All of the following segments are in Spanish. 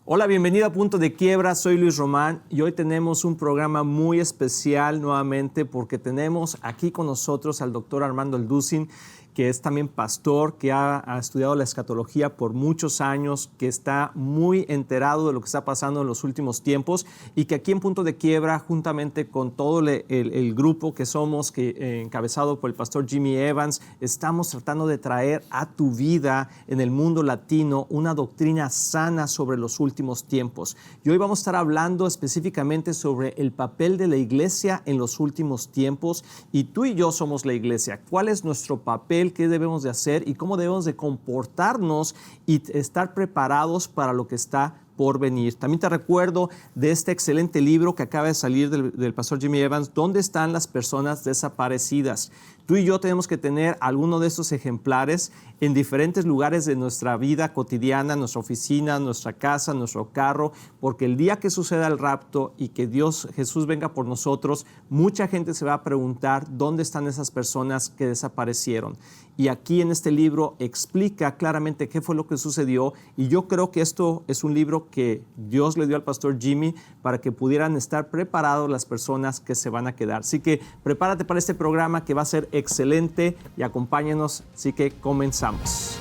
Hola, bienvenido a Punto de Quiebra, soy Luis Román y hoy tenemos un programa muy especial nuevamente porque tenemos aquí con nosotros al doctor Armando Eldusin, que es también pastor, que ha estudiado la escatología por muchos años, que está muy enterado de lo que está pasando en los últimos tiempos y que aquí en Punto de Quiebra, juntamente con todo el grupo que somos, encabezado por el pastor Jimmy Evans, estamos tratando de traer a tu vida en el mundo latino una doctrina sana sobre los últimos tiempos. Y hoy vamos a estar hablando específicamente sobre el papel de la iglesia en los últimos tiempos, y tú y yo somos la iglesia. ¿Cuál es nuestro papel? ¿Qué debemos de hacer? ¿Y cómo debemos de comportarnos y estar preparados para lo que está por venir? También te recuerdo de este excelente libro que acaba de salir del pastor Jimmy Evans, ¿Dónde están las personas desaparecidas? Tú y yo tenemos que tener alguno de estos ejemplares en diferentes lugares de nuestra vida cotidiana, nuestra oficina, nuestra casa, nuestro carro, porque el día que suceda el rapto y que Jesús venga por nosotros, mucha gente se va a preguntar dónde están esas personas que desaparecieron. Y aquí en este libro explica claramente qué fue lo que sucedió, y yo creo que esto es un libro que Dios le dio al pastor Jimmy para que pudieran estar preparados las personas que se van a quedar. Así que prepárate para este programa que va a ser excelente y acompáñanos, así que comenzamos.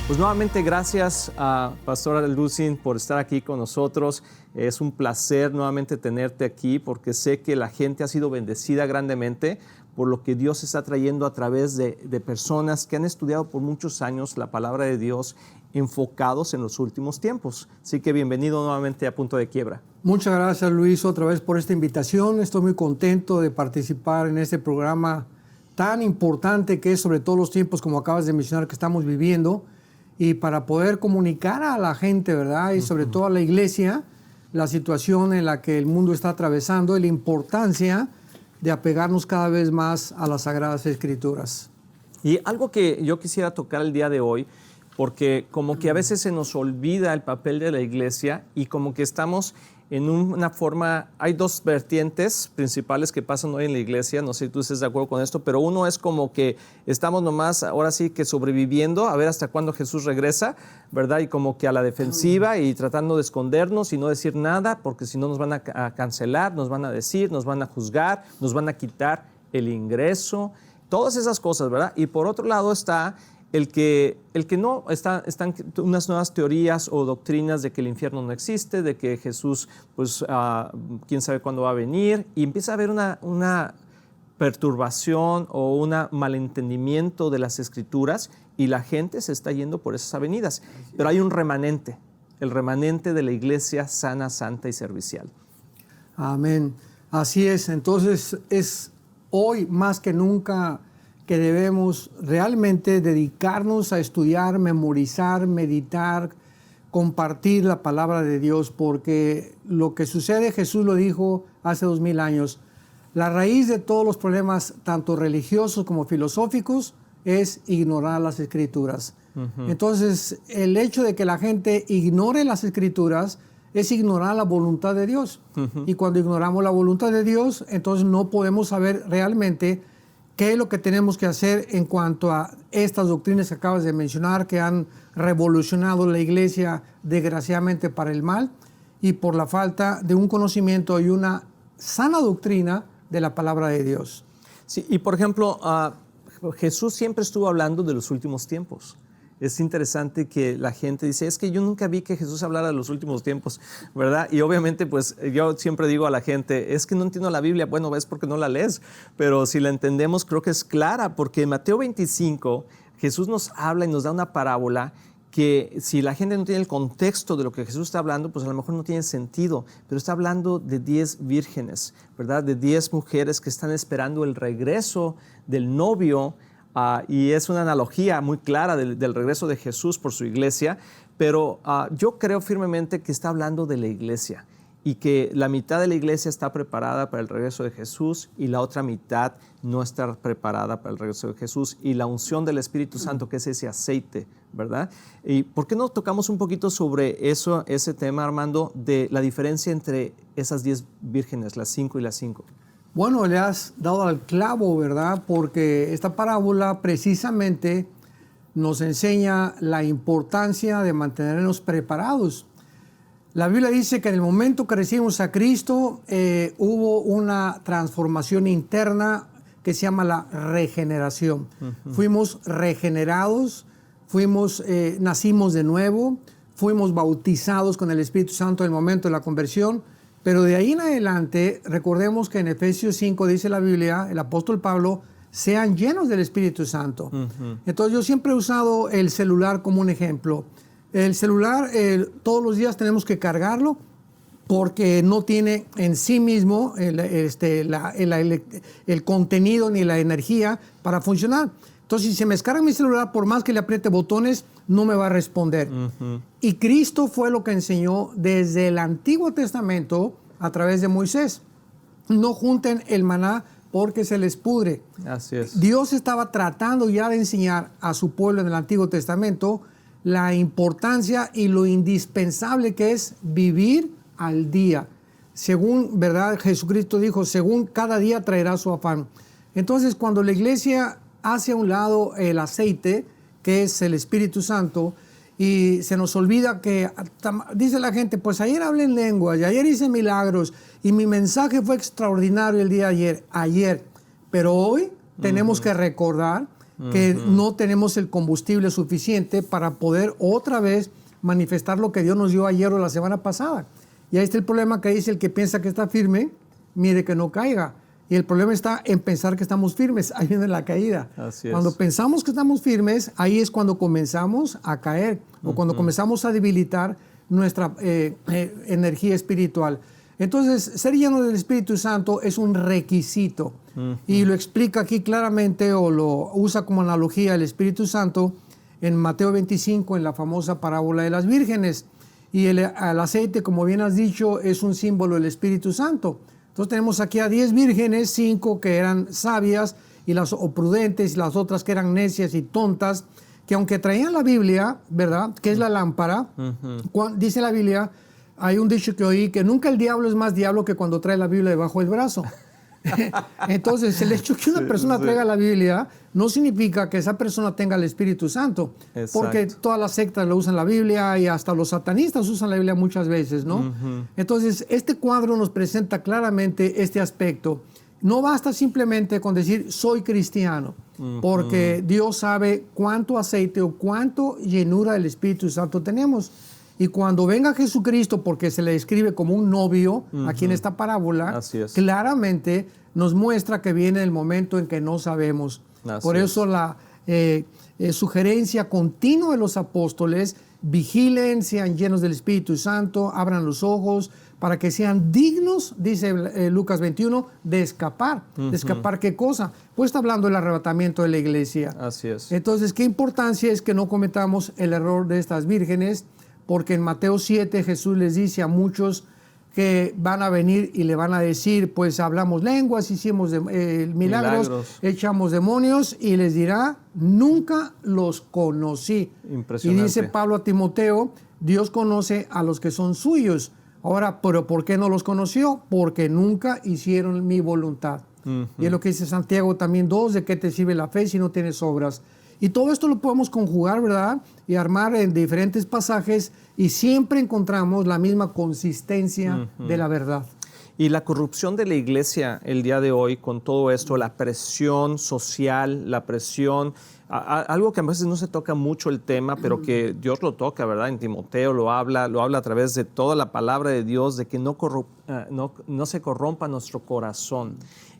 Pues nuevamente gracias a Pastor Eldusin por estar aquí con nosotros. Es un placer nuevamente tenerte aquí porque sé que la gente ha sido bendecida grandemente por lo que Dios está trayendo a través de personas que han estudiado por muchos años la palabra de Dios, enfocados en los últimos tiempos. Así que bienvenido nuevamente a Punto de Quiebra. Muchas gracias, Luis, otra vez por esta invitación. Estoy muy contento de participar en este programa tan importante que es sobre todos los tiempos, como acabas de mencionar, que estamos viviendo, y para poder comunicar a la gente, ¿verdad? Y sobre todo a la iglesia, la situación en la que el mundo está atravesando y la importancia de apegarnos cada vez más a las Sagradas Escrituras. Y algo que yo quisiera tocar el día de hoy, porque como que a veces se nos olvida el papel de la iglesia y como que estamos en una forma, hay dos vertientes principales que pasan hoy en la iglesia, no sé si tú estés de acuerdo con esto, pero uno es como que estamos nomás ahora sí que sobreviviendo, a ver hasta cuándo Jesús regresa, ¿verdad? Y como que a la defensiva y tratando de escondernos y no decir nada, porque si no nos van a cancelar, nos van a decir, nos van a juzgar, nos van a quitar el ingreso, todas esas cosas, ¿verdad? Y por otro lado está el que no, están unas nuevas teorías o doctrinas de que el infierno no existe, de que Jesús, pues, quién sabe cuándo va a venir, y empieza a haber una perturbación o un malentendimiento de las Escrituras, y la gente se está yendo por esas avenidas. Pero hay un remanente, el remanente de la iglesia sana, santa y servicial. Amén. Así es. Entonces, es hoy más que nunca que debemos realmente dedicarnos a estudiar, memorizar, meditar, compartir la palabra de Dios, porque lo que sucede, Jesús lo dijo hace 2000 años, la raíz de todos los problemas, tanto religiosos como filosóficos, es ignorar las Escrituras. Entonces, el hecho de que la gente ignore las Escrituras es ignorar la voluntad de Dios. Y cuando ignoramos la voluntad de Dios, entonces no podemos saber realmente qué es lo que tenemos que hacer en cuanto a estas doctrinas que acabas de mencionar, que han revolucionado la iglesia desgraciadamente para el mal y por la falta de un conocimiento y una sana doctrina de la palabra de Dios. Sí, y por ejemplo, Jesús siempre estuvo hablando de los últimos tiempos. Es interesante que la gente dice, es que yo nunca vi que Jesús hablara de los últimos tiempos, ¿verdad? Y obviamente, pues yo siempre digo a la gente, es que no entiendo la Biblia. Bueno, es porque no la lees, pero si la entendemos creo que es clara, porque en Mateo 25 Jesús nos habla y nos da una parábola que si la gente no tiene el contexto de lo que Jesús está hablando, pues a lo mejor no tiene sentido, pero está hablando de 10 vírgenes, ¿verdad? De 10 mujeres que están esperando el regreso del novio. Y es una analogía muy clara del regreso de Jesús por su iglesia, pero yo creo firmemente que está hablando de la iglesia y que la mitad de la iglesia está preparada para el regreso de Jesús y la otra mitad no está preparada para el regreso de Jesús, y la unción del Espíritu Santo, que es ese aceite, ¿verdad? ¿Y por qué no tocamos un poquito sobre ese tema, Armando, de la diferencia entre esas 10 vírgenes, las 5 y las 5? Bueno, le has dado al clavo, ¿verdad? Porque esta parábola precisamente nos enseña la importancia de mantenernos preparados. La Biblia dice que en el momento que recibimos a Cristo hubo una transformación interna que se llama la regeneración. Fuimos regenerados, nacimos de nuevo, fuimos bautizados con el Espíritu Santo en el momento de la conversión, pero de ahí en adelante, recordemos que en Efesios 5 dice la Biblia, el apóstol Pablo, sean llenos del Espíritu Santo. Entonces yo siempre he usado el celular como un ejemplo. El celular todos los días tenemos que cargarlo porque no tiene en sí mismo el contenido ni la energía para funcionar. Entonces, si se me descarga mi celular, por más que le apriete botones, no me va a responder. Y Cristo fue lo que enseñó desde el Antiguo Testamento a través de Moisés. No junten el maná porque se les pudre. Así es. Dios estaba tratando ya de enseñar a su pueblo en el Antiguo Testamento la importancia y lo indispensable que es vivir al día. Según, ¿verdad? Jesucristo dijo, según cada día traerá su afán. Entonces, cuando la iglesia hace a un lado el aceite, que es el Espíritu Santo, y se nos olvida que, dice la gente, pues ayer hablé en lenguas, y ayer hice milagros, y mi mensaje fue extraordinario el día de ayer. Pero hoy tenemos que recordar que no tenemos el combustible suficiente para poder otra vez manifestar lo que Dios nos dio ayer o la semana pasada. Y ahí está el problema que dice el que piensa que está firme, mire que no caiga. Y el problema está en pensar que estamos firmes. Ahí viene la caída. Así es. Cuando pensamos que estamos firmes, ahí es cuando comenzamos a caer o cuando comenzamos a debilitar nuestra energía espiritual. Entonces, ser lleno del Espíritu Santo es un requisito. Y lo explica aquí claramente o lo usa como analogía el Espíritu Santo en Mateo 25, en la famosa parábola de las vírgenes. Y el aceite, como bien has dicho, es un símbolo del Espíritu Santo. Entonces tenemos aquí a 10 vírgenes, 5 que eran sabias o prudentes, y las otras que eran necias y tontas, que aunque traían la Biblia, ¿verdad?, que es la lámpara, dice la Biblia, hay un dicho que oí, que nunca el diablo es más diablo que cuando trae la Biblia debajo del brazo. Entonces, el hecho que una persona traiga la Biblia no significa que esa persona tenga el Espíritu Santo. Exacto. Porque todas las sectas lo usan la Biblia y hasta los satanistas usan la Biblia muchas veces, ¿no? Entonces, este cuadro nos presenta claramente este aspecto. No basta simplemente con decir soy cristiano, porque Dios sabe cuánto aceite o cuánto llenura del Espíritu Santo tenemos. Y cuando venga Jesucristo, porque se le describe como un novio aquí en esta parábola, claramente nos muestra que viene el momento en que no sabemos. Por eso la sugerencia continua de los apóstoles, vigilen, sean llenos del Espíritu Santo, abran los ojos, para que sean dignos, dice Lucas 21, de escapar. ¿De escapar qué cosa? Pues está hablando del arrebatamiento de la iglesia. Así es. Entonces, ¿qué importancia es que no cometamos el error de estas vírgenes? Porque en Mateo 7 Jesús les dice a muchos que van a venir y le van a decir, pues hablamos lenguas, hicimos milagros, echamos demonios, y les dirá, nunca los conocí. Impresionante. Y dice Pablo a Timoteo, Dios conoce a los que son suyos. Ahora, ¿pero por qué no los conoció? Porque nunca hicieron mi voluntad. Y es lo que dice Santiago también 2, ¿de qué te sirve la fe si no tienes obras? Y todo esto lo podemos conjugar, ¿verdad? Y armar en diferentes pasajes y siempre encontramos la misma consistencia de la verdad. Y la corrupción de la iglesia el día de hoy con todo esto, la presión social, la presión, algo que a veces no se toca mucho el tema, pero que Dios lo toca, ¿verdad? En Timoteo lo habla a través de toda la palabra de Dios, de que no se corrompa nuestro corazón.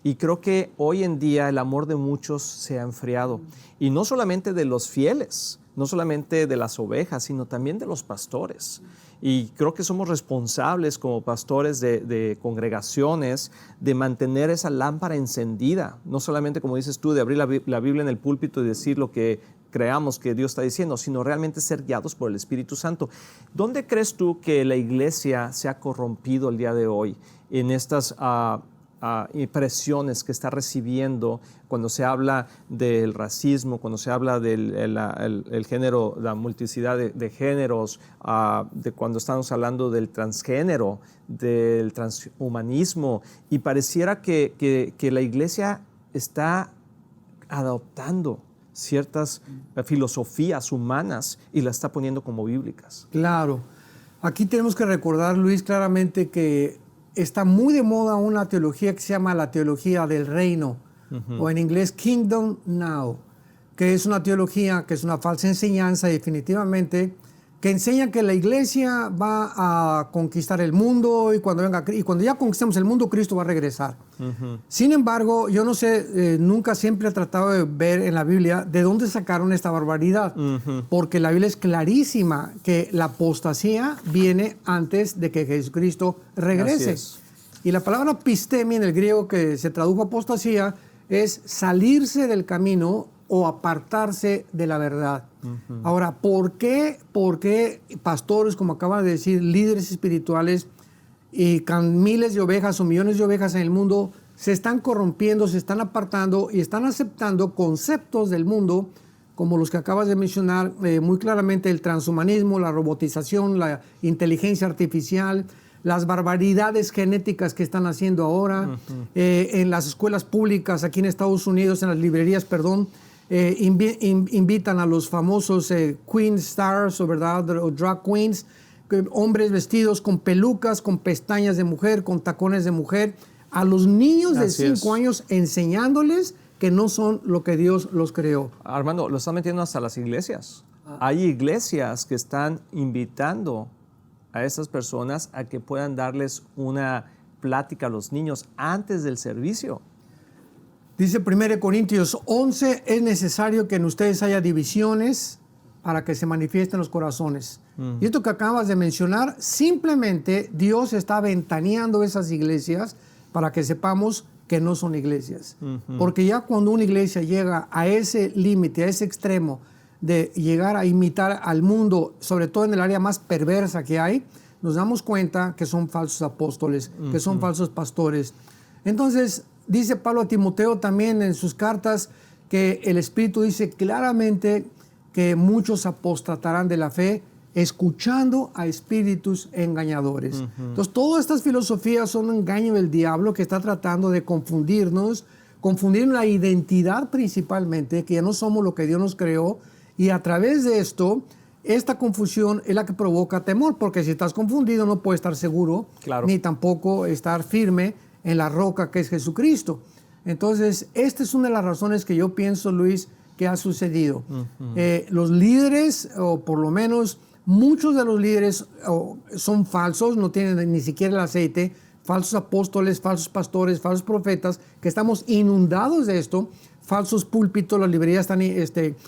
Y creo que hoy en día el amor de muchos se ha enfriado. Y no solamente de los fieles, no solamente de las ovejas, sino también de los pastores. Y creo que somos responsables como pastores de congregaciones de mantener esa lámpara encendida. No solamente, como dices tú, de abrir la Biblia en el púlpito y decir lo que creamos que Dios está diciendo, sino realmente ser guiados por el Espíritu Santo. ¿Dónde crees tú que la iglesia se ha corrompido el día de hoy en estas presiones que está recibiendo cuando se habla del racismo, cuando se habla del el género, la multiplicidad de géneros, de cuando estamos hablando del transgénero, del transhumanismo, y pareciera que la iglesia está adoptando ciertas filosofías humanas y las está poniendo como bíblicas. Claro. Aquí tenemos que recordar, Luis, claramente que está muy de moda una teología que se llama la teología del reino, o en inglés Kingdom Now, que es una teología que es una falsa enseñanza definitivamente, que enseña que la iglesia va a conquistar el mundo y cuando ya conquistemos el mundo, Cristo va a regresar. Sin embargo, yo no sé, nunca siempre he tratado de ver en la Biblia de dónde sacaron esta barbaridad, porque la Biblia es clarísima que la apostasía viene antes de que Jesucristo regrese. Y la palabra pistemia en el griego, que se tradujo apostasía, es salirse del camino o apartarse de la verdad. Ahora, ¿por qué pastores, como acabas de decir, líderes espirituales y con miles de ovejas o millones de ovejas en el mundo se están corrompiendo, se están apartando y están aceptando conceptos del mundo como los que acabas de mencionar muy claramente, el transhumanismo, la robotización, la inteligencia artificial, las barbaridades genéticas que están haciendo ahora en las escuelas públicas aquí en Estados Unidos, en las librerías, invitan a los famosos queen stars o drag queens, hombres vestidos con pelucas, con pestañas de mujer, con tacones de mujer, a los niños de 5 años enseñándoles que no son lo que Dios los creó. Armando, lo están metiendo hasta las iglesias. Hay iglesias que están invitando a esas personas a que puedan darles una plática a los niños antes del servicio. Dice 1 Corintios 11, es necesario que en ustedes haya divisiones para que se manifiesten los corazones. Y esto que acabas de mencionar, simplemente Dios está ventaneando esas iglesias para que sepamos que no son iglesias. Porque ya cuando una iglesia llega a ese límite, a ese extremo de llegar a imitar al mundo, sobre todo en el área más perversa que hay, nos damos cuenta que son falsos apóstoles, que son falsos pastores. Entonces, dice Pablo a Timoteo también en sus cartas que el Espíritu dice claramente que muchos apostatarán de la fe escuchando a espíritus engañadores. Entonces, todas estas filosofías son un engaño del diablo que está tratando de confundirnos, confundir la identidad principalmente, que ya no somos lo que Dios nos creó, y a través de esto, esta confusión es la que provoca temor, porque si estás confundido no puedes estar seguro, ni tampoco estar firme en la roca que es Jesucristo. Entonces, esta es una de las razones que yo pienso, Luis, que ha sucedido. Los líderes, o por lo menos muchos de los líderes, son falsos, no tienen ni siquiera el aceite, falsos apóstoles, falsos pastores, falsos profetas, que estamos inundados de esto, falsos púlpitos, las librerías están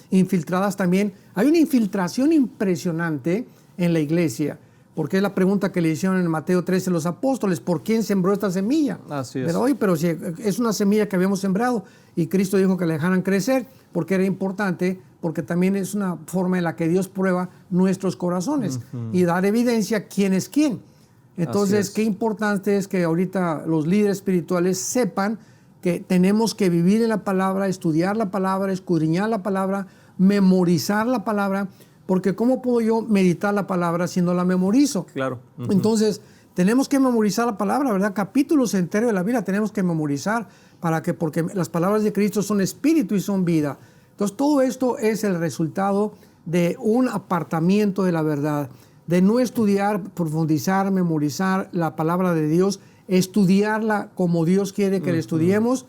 infiltradas también. Hay una infiltración impresionante en la iglesia, porque es la pregunta que le hicieron en Mateo 13 los apóstoles: ¿por quién sembró esta semilla? Así es. Pero, oye, pero si es una semilla que habíamos sembrado, y Cristo dijo que la dejaran crecer, porque era importante, porque también es una forma en la que Dios prueba nuestros corazones y dar evidencia quién es quién. Entonces, qué importante es que ahorita los líderes espirituales sepan que tenemos que vivir en la palabra, estudiar la palabra, escudriñar la palabra, memorizar la palabra, porque ¿cómo puedo yo meditar la palabra si no la memorizo? Claro. Entonces, tenemos que memorizar la palabra, ¿verdad? Capítulos enteros de la Biblia tenemos que memorizar porque las palabras de Cristo son espíritu y son vida. Entonces, todo esto es el resultado de un apartamiento de la verdad, de no estudiar, profundizar, memorizar la palabra de Dios, estudiarla como Dios quiere que la estudiemos,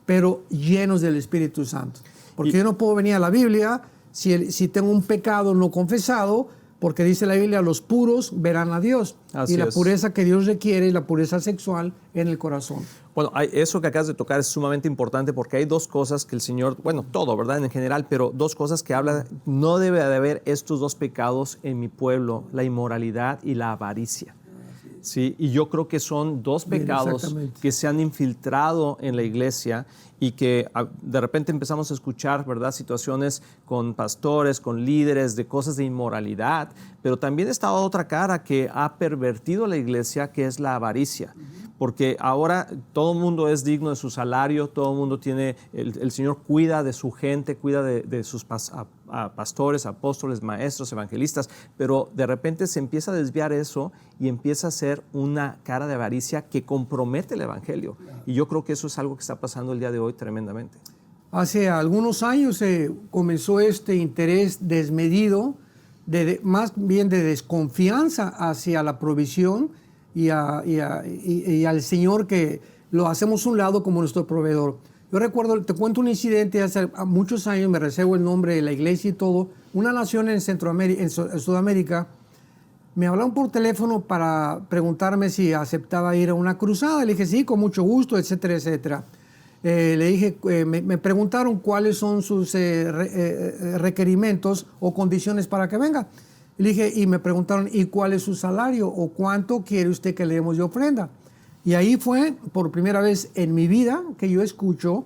pero llenos del Espíritu Santo. Porque yo no puedo venir a la Biblia si tengo un pecado no confesado, porque dice la Biblia, los puros verán a Dios. Y la pureza que Dios requiere es la pureza sexual en el corazón. Bueno, eso que acabas de tocar es sumamente importante, porque hay dos cosas que el Señor, bueno, todo, ¿verdad? En general, pero dos cosas que habla: no debe de haber estos dos pecados en mi pueblo, la inmoralidad y la avaricia. Sí, y yo creo que son dos pecados que se han infiltrado en la iglesia y que de repente empezamos a escuchar, ¿verdad?, situaciones con pastores, con líderes de cosas de inmoralidad, pero también está otra cara que ha pervertido la iglesia, que es la avaricia. Porque ahora todo el mundo es digno de su salario, todo el mundo tiene, el Señor cuida de su gente, cuida de sus pastores, apóstoles, maestros, evangelistas, pero de repente se empieza a desviar eso y empieza a ser una cara de avaricia que compromete el evangelio. Y yo creo que eso es algo que está pasando el día de hoy tremendamente. Hace algunos años comenzó este interés desmedido, más bien de desconfianza hacia la provisión y al Señor, que lo hacemos a un lado como nuestro proveedor. Yo recuerdo, te cuento un incidente hace muchos años, me reservo el nombre de la iglesia y todo. Una nación en Sudamérica, me hablaron por teléfono para preguntarme si aceptaba ir a una cruzada. Le dije, sí, con mucho gusto, etcétera, etcétera. Le dije, me preguntaron cuáles son sus requerimientos o condiciones para que venga. Le dije, y me preguntaron, ¿y cuál es su salario o cuánto quiere usted que le demos de ofrenda? Y ahí fue por primera vez en mi vida que yo escucho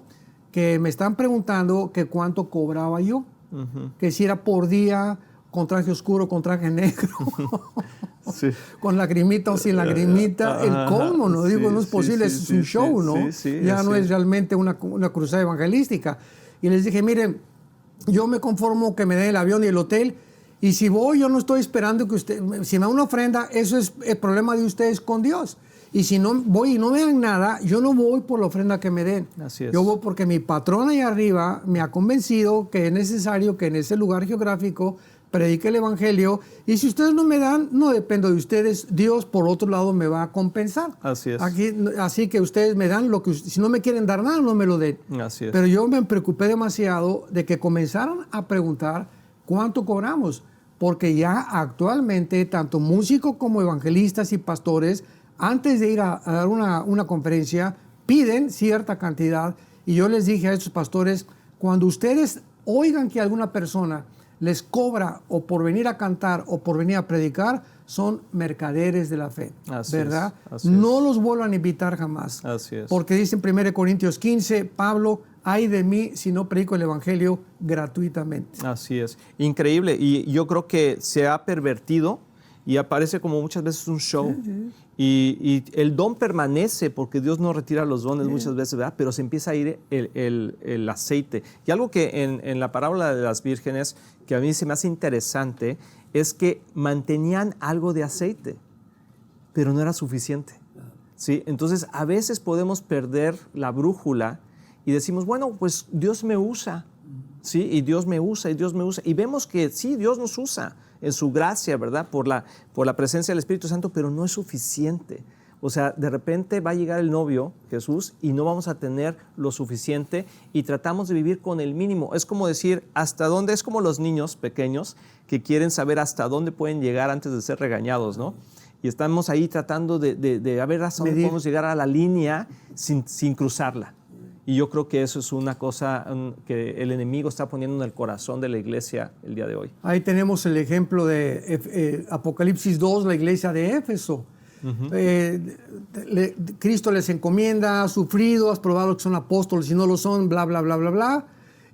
que me están preguntando que cuánto cobraba yo, que si era por día, con traje oscuro, con traje negro, sí, con lagrimita o sin lagrimita, el cómo, ¿no? Digo, no es posible, es un show, ¿no? Ya no es realmente una cruzada evangelística. Y les dije, miren, yo me conformo que me den el avión y el hotel, y si voy, yo no estoy esperando que usted, si me da una ofrenda, eso es el problema de ustedes con Dios. Y si no voy y no me dan nada, yo no voy por la ofrenda que me den. Así es. Yo voy porque mi patrón ahí arriba me ha convencido que es necesario que en ese lugar geográfico predique el evangelio. Y si ustedes no me dan, no dependo de ustedes. Dios, por otro lado, me va a compensar. Así es. Así que ustedes me dan lo que... Si no me quieren dar nada, no me lo den. Así es. Pero yo me preocupé demasiado de que comenzaran a preguntar cuánto cobramos. Porque ya actualmente, tanto músicos como evangelistas y pastores, antes de ir a dar una conferencia, piden cierta cantidad. Y yo les dije a estos pastores, cuando ustedes oigan que alguna persona les cobra o por venir a cantar o por venir a predicar, son mercaderes de la fe, así ¿verdad? Es, no los vuelvan a invitar jamás. Así es. Porque dice en 1 Corintios 15, Pablo, ay de mí si no predico el evangelio gratuitamente. Así es. Increíble. Y yo creo que se ha pervertido y aparece como muchas veces un show. Y el don permanece porque Dios no retira los dones muchas veces, ¿verdad? Pero se empieza a ir el aceite. Y algo que en la parábola de las vírgenes, que a mí se me hace interesante, es que mantenían algo de aceite, pero no era suficiente, ¿sí? Entonces, a veces podemos perder la brújula y decimos, bueno, pues Dios me usa, ¿sí? Y Dios me usa, y Dios me usa. Y vemos que sí, Dios nos usa en su gracia, ¿verdad? Por la presencia del Espíritu Santo, pero no es suficiente. O sea, de repente va a llegar el novio, Jesús, y no vamos a tener lo suficiente y tratamos de vivir con el mínimo. Es como decir, ¿hasta dónde? Es como los niños pequeños que quieren saber hasta dónde pueden llegar antes de ser regañados, ¿no? Y estamos ahí tratando de a ver hasta dónde podemos llegar a la línea sin cruzarla. Y yo creo que eso es una cosa que el enemigo está poniendo en el corazón de la iglesia el día de hoy. Ahí tenemos el ejemplo de Apocalipsis 2, la iglesia de Éfeso. Cristo les encomienda, has sufrido, has probado que son apóstoles y no lo son, bla, bla, bla, bla, bla.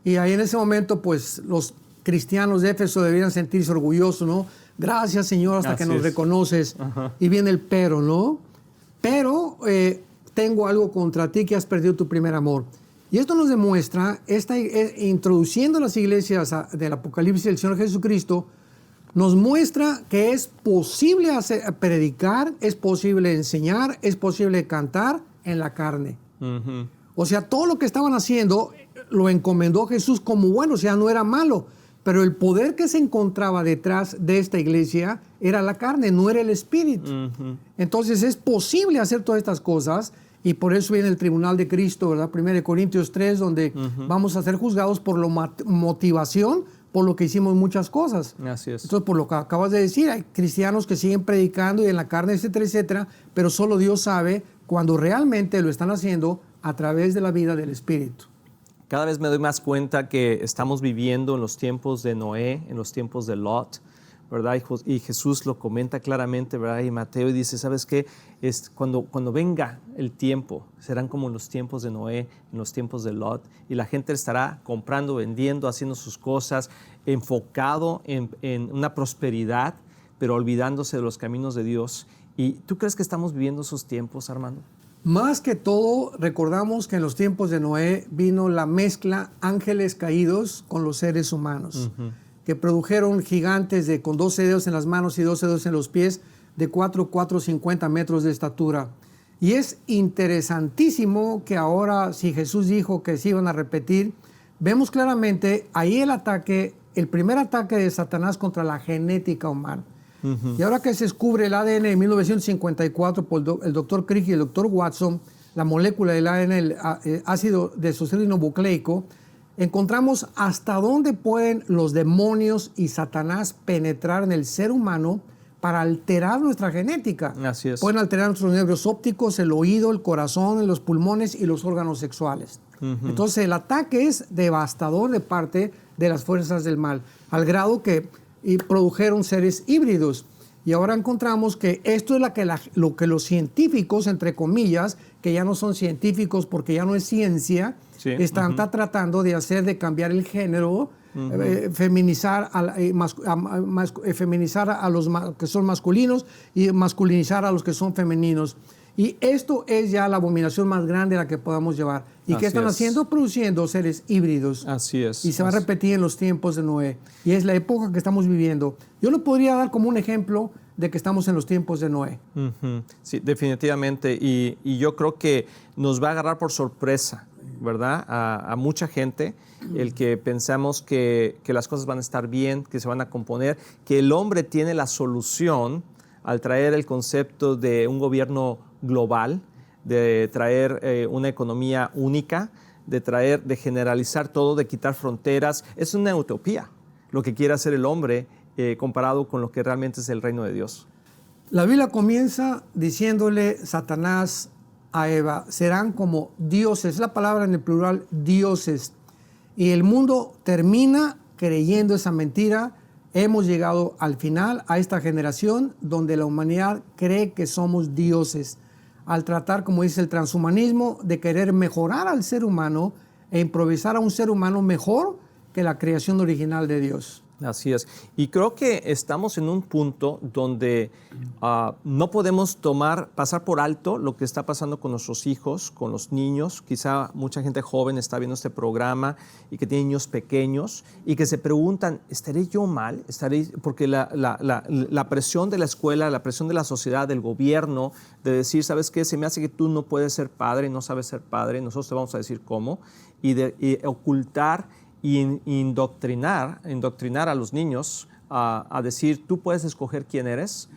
Y ahí en ese momento, pues, los cristianos de Éfeso deberían sentirse orgullosos, ¿no? Gracias, Señor, hasta que nos reconoces. Y viene el pero, ¿no? Pero tengo algo contra ti, que has perdido tu primer amor. Y esto nos demuestra, introduciendo las iglesias del Apocalipsis del Señor Jesucristo, nos muestra que es posible predicar, es posible enseñar, es posible cantar en la carne. O sea, todo lo que estaban haciendo lo encomendó Jesús como bueno, o sea, no era malo. Pero el poder que se encontraba detrás de esta iglesia era la carne, no era el espíritu. Entonces es posible hacer todas estas cosas y por eso viene el tribunal de Cristo, ¿verdad? 1 Corintios 3, donde vamos a ser juzgados por la motivación, por lo que hicimos muchas cosas. Así es. Entonces, por lo que acabas de decir, hay cristianos que siguen predicando y en la carne, etcétera, etcétera, pero solo Dios sabe cuando realmente lo están haciendo a través de la vida del Espíritu. Cada vez me doy más cuenta que estamos viviendo en los tiempos de Noé, en los tiempos de Lot, ¿verdad? Y Jesús lo comenta claramente, ¿verdad? Y Mateo dice, ¿sabes qué? Cuando venga el tiempo, serán como en los tiempos de Noé, en los tiempos de Lot, y la gente estará comprando, vendiendo, haciendo sus cosas, enfocado en una prosperidad, pero olvidándose de los caminos de Dios. ¿Y tú crees que estamos viviendo esos tiempos, Armando? Más que todo, recordamos que en los tiempos de Noé vino la mezcla ángeles caídos con los seres humanos, que produjeron gigantes con 12 dedos en las manos y 12 dedos en los pies, de 50 metros de estatura. Y es interesantísimo que ahora, si Jesús dijo que se iban a repetir, vemos claramente ahí el primer ataque de Satanás contra la genética humana. Y ahora que se descubre el ADN en 1954 por el doctor Crick y el doctor Watson, la molécula del ADN, el ácido desoxirribonucleico, encontramos hasta dónde pueden los demonios y Satanás penetrar en el ser humano para alterar nuestra genética. Así es. Pueden alterar nuestros nervios ópticos, el oído, el corazón, los pulmones y los órganos sexuales. Entonces el ataque es devastador de parte de las fuerzas del mal, al grado que produjeron seres híbridos. Y ahora encontramos que esto es lo que los científicos, entre comillas, que ya no son científicos porque ya no es ciencia, están tratando de hacer, de cambiar el género, feminizar a los que son masculinos y masculinizar a los que son femeninos. Y esto es ya la abominación más grande a la que podamos llevar. ¿Y qué están haciendo? Produciendo seres híbridos. Así es. Y se va a repetir en los tiempos de Noé. Y es la época que estamos viviendo. Yo lo podría dar como un ejemplo de que estamos en los tiempos de Noé. Sí, definitivamente. Y yo creo que nos va a agarrar por sorpresa, ¿verdad? A mucha gente, el que pensamos que las cosas van a estar bien, que se van a componer, que el hombre tiene la solución al traer el concepto de un gobierno global, de traer una economía única, de generalizar todo, de quitar fronteras. Es una utopía lo que quiere hacer el hombre comparado con lo que realmente es el reino de Dios. La Biblia comienza diciéndole Satanás a Eva, serán como dioses, la palabra en el plural, dioses. Y el mundo termina creyendo esa mentira. Hemos llegado al final a esta generación donde la humanidad cree que somos dioses, al tratar, como dice el transhumanismo, de querer mejorar al ser humano e improvisar a un ser humano mejor que la creación original de Dios. Así es. Y creo que estamos en un punto donde no podemos pasar por alto lo que está pasando con nuestros hijos, con los niños. Quizá mucha gente joven está viendo este programa y que tiene niños pequeños y que se preguntan, ¿estaré yo mal? Porque la presión de la escuela, la presión de la sociedad, del gobierno, de decir, ¿sabes qué? Se me hace que tú no puedes ser padre, no sabes ser padre, nosotros te vamos a decir cómo, y ocultar y indoctrinar a los niños a decir, tú puedes escoger quién eres,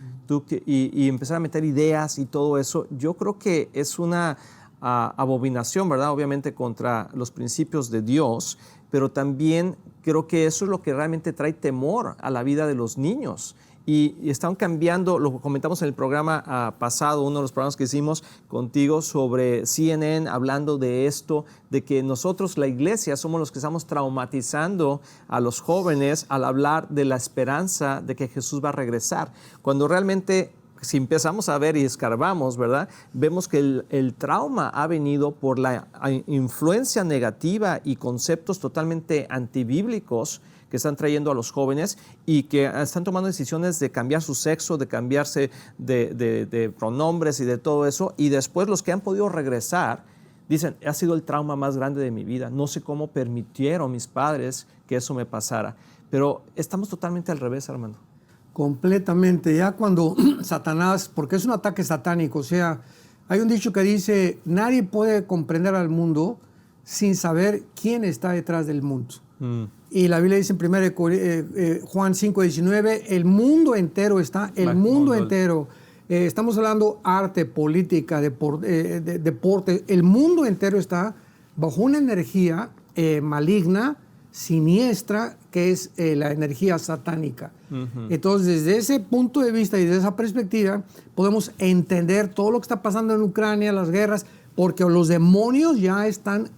y empezar a meter ideas y todo eso. Yo creo que es una abominación, ¿verdad? Obviamente contra los principios de Dios, pero también creo que eso es lo que realmente trae temor a la vida de los niños. Y están cambiando, lo comentamos en el programa pasado, uno de los programas que hicimos contigo sobre CNN, hablando de esto, de que nosotros, la iglesia, somos los que estamos traumatizando a los jóvenes al hablar de la esperanza de que Jesús va a regresar. Cuando realmente, si empezamos a ver y escarbamos, ¿verdad? Vemos que el trauma ha venido por la influencia negativa y conceptos totalmente antibíblicos que están trayendo a los jóvenes y que están tomando decisiones de cambiar su sexo, de cambiarse de pronombres y de todo eso. Y después los que han podido regresar dicen, ha sido el trauma más grande de mi vida. No sé cómo permitieron mis padres que eso me pasara. Pero estamos totalmente al revés, Armando. Completamente. Ya cuando Satanás, porque es un ataque satánico, o sea, hay un dicho que dice, nadie puede comprender al mundo sin saber quién está detrás del mundo. Y la Biblia dice en 1 Juan 5:19, el mundo entero está, entero. Estamos hablando arte, política, deporte. El mundo entero está bajo una energía maligna, siniestra, que es la energía satánica. Entonces, desde ese punto de vista y desde esa perspectiva, podemos entender todo lo que está pasando en Ucrania, las guerras, porque los demonios ya están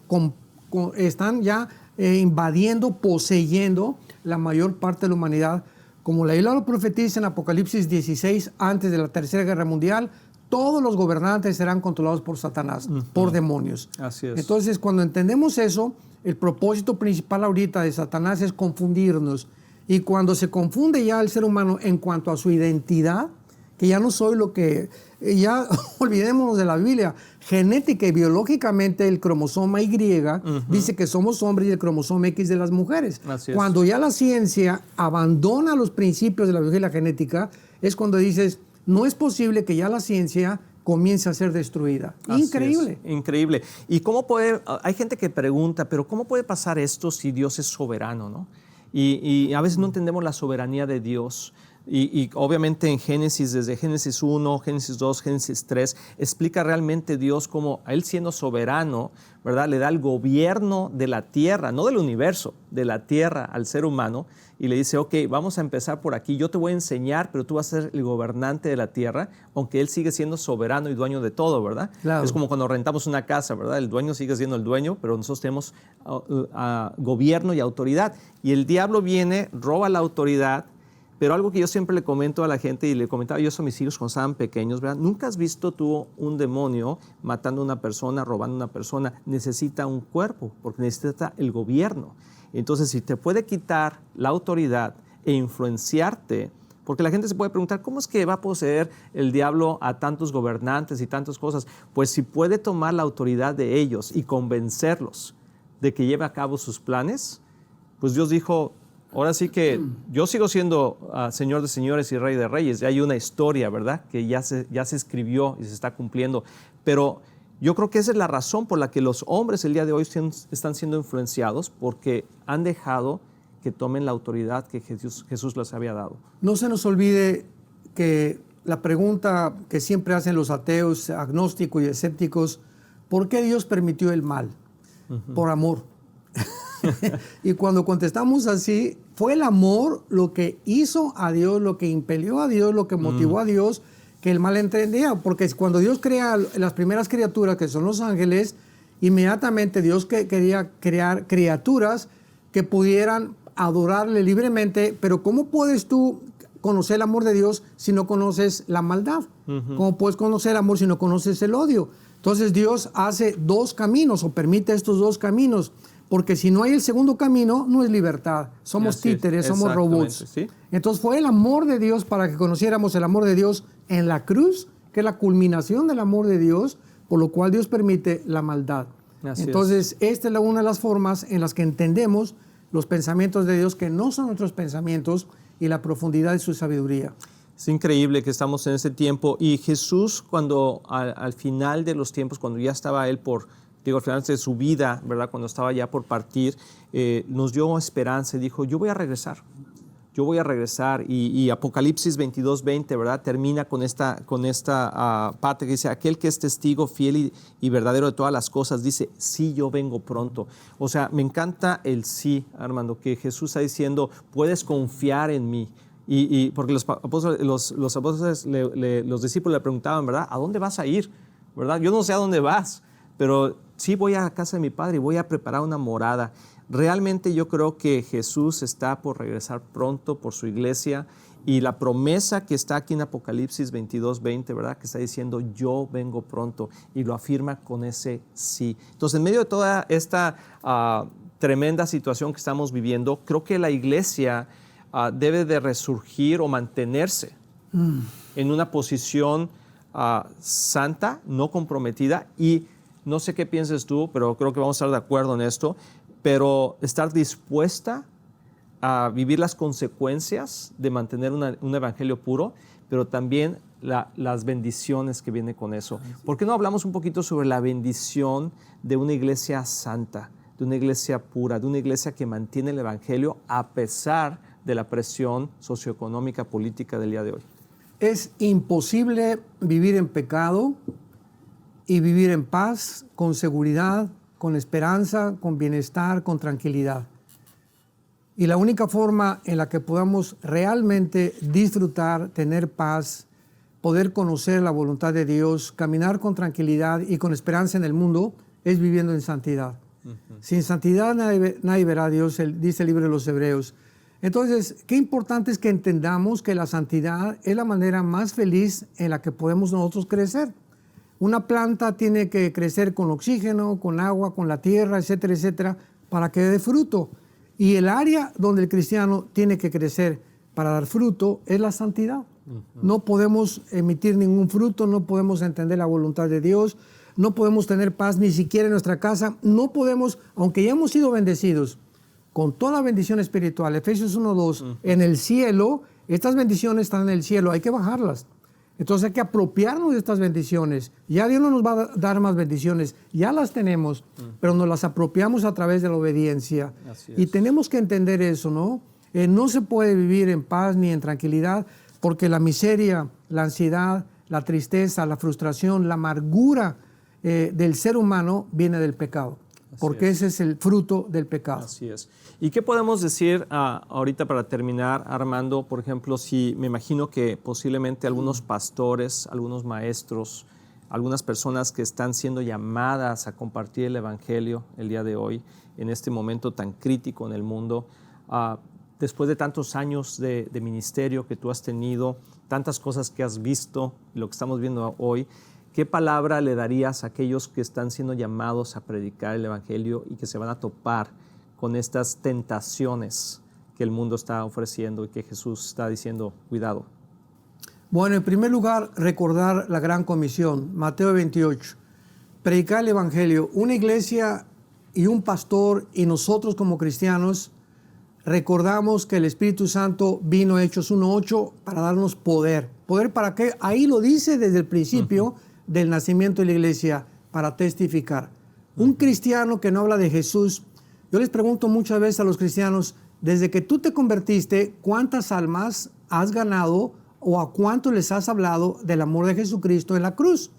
ya invadiendo, poseyendo la mayor parte de la humanidad. Como la Biblia lo profetiza en Apocalipsis 16, antes de la Tercera Guerra Mundial, todos los gobernantes serán controlados por Satanás, por demonios. Así es. Entonces, cuando entendemos eso, el propósito principal ahorita de Satanás es confundirnos. Y cuando se confunde ya el ser humano en cuanto a su identidad, que ya no soy lo que... Ya olvidémonos de la Biblia. Genética y biológicamente el cromosoma Y dice que somos hombres y el cromosoma X de las mujeres. Cuando ya la ciencia abandona los principios de la biología y la genética, es cuando dices, no es posible que ya la ciencia comience a ser destruida. Así Increíble. es, increíble. ¿Y cómo puede, hay gente que pregunta, pero ¿cómo puede pasar esto si Dios es soberano, no? Y a veces no entendemos la soberanía de Dios. Y obviamente en Génesis, desde Génesis 1, Génesis 2, Génesis 3, explica realmente Dios cómo Él siendo soberano, ¿verdad? Le da el gobierno de la tierra, no del universo, de la tierra al ser humano, y le dice, ok, vamos a empezar por aquí, yo te voy a enseñar, pero tú vas a ser el gobernante de la tierra, aunque Él sigue siendo soberano y dueño de todo, ¿verdad? Claro. Es como cuando rentamos una casa, ¿verdad? El dueño sigue siendo el dueño, pero nosotros tenemos gobierno y autoridad. Y el diablo viene, roba la autoridad. Pero algo que yo siempre le comento a la gente, y le comentaba yo eso a mis hijos cuando estaban pequeños, ¿verdad? Nunca has visto tú un demonio matando a una persona, robando a una persona. Necesita un cuerpo, porque necesita el gobierno. Entonces, si te puede quitar la autoridad e influenciarte, porque la gente se puede preguntar, ¿cómo es que va a poseer el diablo a tantos gobernantes y tantas cosas? Pues si puede tomar la autoridad de ellos y convencerlos de que lleve a cabo sus planes, pues Dios dijo, ahora sí que yo sigo siendo Señor de señores y Rey de reyes. Ya hay una historia, ¿verdad? Que ya se escribió y se está cumpliendo. Pero yo creo que esa es la razón por la que los hombres el día de hoy están siendo influenciados, porque han dejado que tomen la autoridad que Jesús les había dado. No se nos olvide que la pregunta que siempre hacen los ateos, agnósticos y escépticos, ¿por qué Dios permitió el mal? Por amor. Y cuando contestamos así, fue el amor lo que hizo a Dios, lo que impelió a Dios, lo que motivó a Dios que el mal entendía. Porque cuando Dios crea las primeras criaturas, que son los ángeles, inmediatamente Dios quería crear criaturas que pudieran adorarle libremente. Pero ¿cómo puedes tú conocer el amor de Dios si no conoces la maldad? ¿Cómo puedes conocer el amor si no conoces el odio? Entonces Dios hace dos caminos, o permite estos dos caminos. Porque si no hay el segundo camino, no es libertad. Somos títeres, somos robots. ¿Sí? Entonces fue el amor de Dios para que conociéramos el amor de Dios en la cruz, que es la culminación del amor de Dios, por lo cual Dios permite la maldad. Entonces, esta es una de las formas en las que entendemos los pensamientos de Dios, que no son nuestros pensamientos, y la profundidad de su sabiduría. Es increíble que estamos en ese tiempo. Y Jesús, cuando al final de los tiempos, cuando ya estaba Él al final de su vida, ¿verdad? Cuando estaba ya por partir, nos dio esperanza y dijo, yo voy a regresar. Y Apocalipsis 22:20, ¿verdad? Termina con esta parte que dice, aquel que es testigo fiel y verdadero de todas las cosas, dice, sí, yo vengo pronto. O sea, me encanta el sí, Armando, que Jesús está diciendo, puedes confiar en mí. Porque los apóstoles, los discípulos le preguntaban, ¿verdad? ¿A dónde vas a ir? ¿Verdad? Yo no sé a dónde vas, pero sí voy a casa de mi Padre y voy a preparar una morada. Realmente yo creo que Jesús está por regresar pronto por su iglesia, y la promesa que está aquí en Apocalipsis 22:20, ¿verdad? Que está diciendo, yo vengo pronto, y lo afirma con ese sí. Entonces, en medio de toda esta tremenda situación que estamos viviendo, creo que la iglesia debe de resurgir o mantenerse en una posición santa, no comprometida, y no sé qué pienses tú, pero creo que vamos a estar de acuerdo en esto, pero estar dispuesta a vivir las consecuencias de mantener un evangelio puro, pero también las bendiciones que vienen con eso. ¿Por qué no hablamos un poquito sobre la bendición de una iglesia santa, de una iglesia pura, de una iglesia que mantiene el evangelio a pesar de la presión socioeconómica, política del día de hoy? Es imposible vivir en pecado y vivir en paz, con seguridad, con esperanza, con bienestar, con tranquilidad. Y la única forma en la que podamos realmente disfrutar, tener paz, poder conocer la voluntad de Dios, caminar con tranquilidad y con esperanza en el mundo, es viviendo en santidad. Sin santidad nadie verá a Dios, dice el libro de los Hebreos. Entonces, qué importante es que entendamos que la santidad es la manera más feliz en la que podemos nosotros crecer. Una planta tiene que crecer con oxígeno, con agua, con la tierra, etcétera, etcétera, para que dé fruto. Y el área donde el cristiano tiene que crecer para dar fruto es la santidad. No podemos emitir ningún fruto, no podemos entender la voluntad de Dios, no podemos tener paz ni siquiera en nuestra casa, no podemos, aunque ya hemos sido bendecidos con toda bendición espiritual, Efesios 1:2, en el cielo, estas bendiciones están en el cielo, hay que bajarlas. Entonces hay que apropiarnos de estas bendiciones. Ya Dios no nos va a dar más bendiciones, ya las tenemos, pero nos las apropiamos a través de la obediencia. Y tenemos que entender eso, ¿no? No se puede vivir en paz ni en tranquilidad porque la miseria, la ansiedad, la tristeza, la frustración, la amargura del ser humano viene del pecado. Porque ese es el fruto del pecado. Así es. ¿Y qué podemos decir ahorita para terminar, Armando? Por ejemplo, si me imagino que posiblemente algunos pastores, algunos maestros, algunas personas que están siendo llamadas a compartir el Evangelio el día de hoy, en este momento tan crítico en el mundo, después de tantos años de ministerio que tú has tenido, tantas cosas que has visto, lo que estamos viendo hoy, ¿qué palabra le darías a aquellos que están siendo llamados a predicar el Evangelio y que se van a topar con estas tentaciones que el mundo está ofreciendo y que Jesús está diciendo, cuidado? Bueno, en primer lugar, recordar la gran comisión, Mateo 28, predicar el Evangelio. Una iglesia y un pastor y nosotros como cristianos recordamos que el Espíritu Santo vino, Hechos 1:8, para darnos poder. ¿Poder para qué? Ahí lo dice desde el principio del nacimiento de la iglesia, para testificar. Un cristiano que no habla de Jesús, yo les pregunto muchas veces a los cristianos, desde que tú te convertiste, ¿cuántas almas has ganado o a cuánto les has hablado del amor de Jesucristo en la cruz?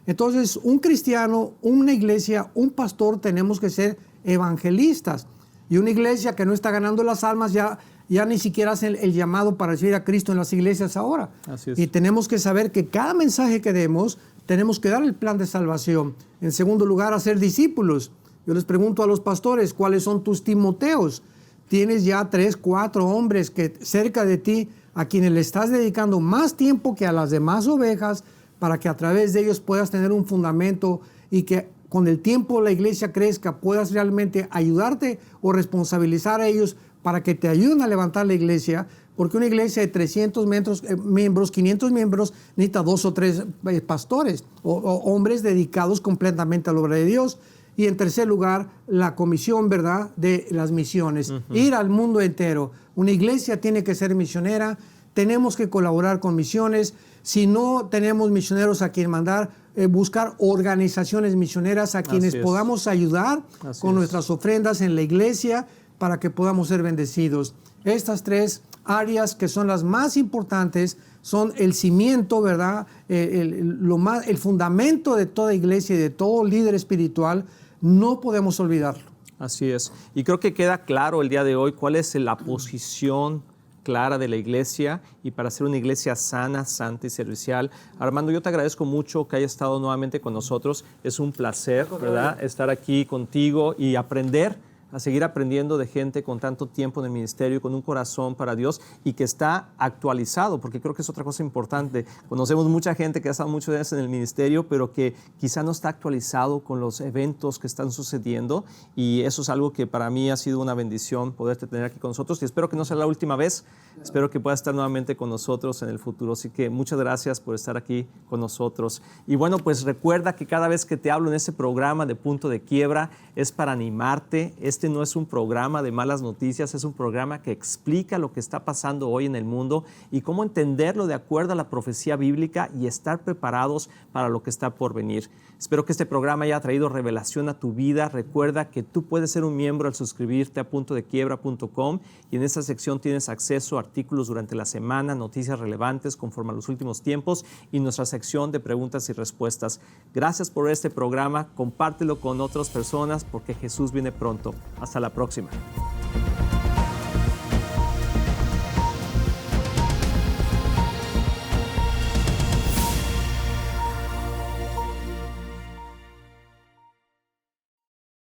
Entonces, un cristiano, una iglesia, un pastor, tenemos que ser evangelistas. Y una iglesia que no está ganando las almas ya ni siquiera hace el llamado para recibir a Cristo en las iglesias ahora. Así es. Y tenemos que saber que cada mensaje que demos, tenemos que dar el plan de salvación. En segundo lugar, hacer discípulos. Yo les pregunto a los pastores, ¿cuáles son tus Timoteos? Tienes ya 3, 4 hombres que cerca de ti, a quienes le estás dedicando más tiempo que a las demás ovejas, para que a través de ellos puedas tener un fundamento y que con el tiempo la iglesia crezca, puedas realmente ayudarte o responsabilizar a ellos para que te ayuden a levantar la iglesia, porque una iglesia de 300 miembros, 500 miembros, necesita 2 o 3 pastores o hombres dedicados completamente a la obra de Dios. Y en tercer lugar, la comisión, ¿verdad?, de las misiones. Ir al mundo entero. Una iglesia tiene que ser misionera, tenemos que colaborar con misiones. Si no tenemos misioneros a quien mandar, buscar organizaciones misioneras a quienes podamos ayudar con nuestras ofrendas en la iglesia para que podamos ser bendecidos. Estas 3 áreas que son las más importantes son el cimiento, ¿verdad?, el fundamento de toda iglesia y de todo líder espiritual. No podemos olvidarlo. Así es. Y creo que queda claro el día de hoy cuál es la posición clara de la iglesia y para ser una iglesia sana, santa y servicial. Armando, yo te agradezco mucho que hayas estado nuevamente con nosotros. Es un placer, ¿verdad?, estar aquí contigo y aprender, a seguir aprendiendo de gente con tanto tiempo en el ministerio, con un corazón para Dios y que está actualizado, porque creo que es otra cosa importante. Conocemos mucha gente que ha estado muchos años en el ministerio, pero que quizá no está actualizado con los eventos que están sucediendo, y eso es algo que para mí ha sido una bendición poderte tener aquí con nosotros, y espero que no sea la última vez. Espero que puedas estar nuevamente con nosotros en el futuro. Así que muchas gracias por estar aquí con nosotros. Y bueno, pues recuerda que cada vez que te hablo en este programa de Punto de Quiebra es para animarte. Este no es un programa de malas noticias, es un programa que explica lo que está pasando hoy en el mundo y cómo entenderlo de acuerdo a la profecía bíblica y estar preparados para lo que está por venir. Espero que este programa haya traído revelación a tu vida. Recuerda que tú puedes ser un miembro al suscribirte a puntodequiebra.com, y en esta sección tienes acceso a artículos durante la semana, noticias relevantes conforme a los últimos tiempos y nuestra sección de preguntas y respuestas. Gracias por este programa. Compártelo con otras personas porque Jesús viene pronto. Hasta la próxima.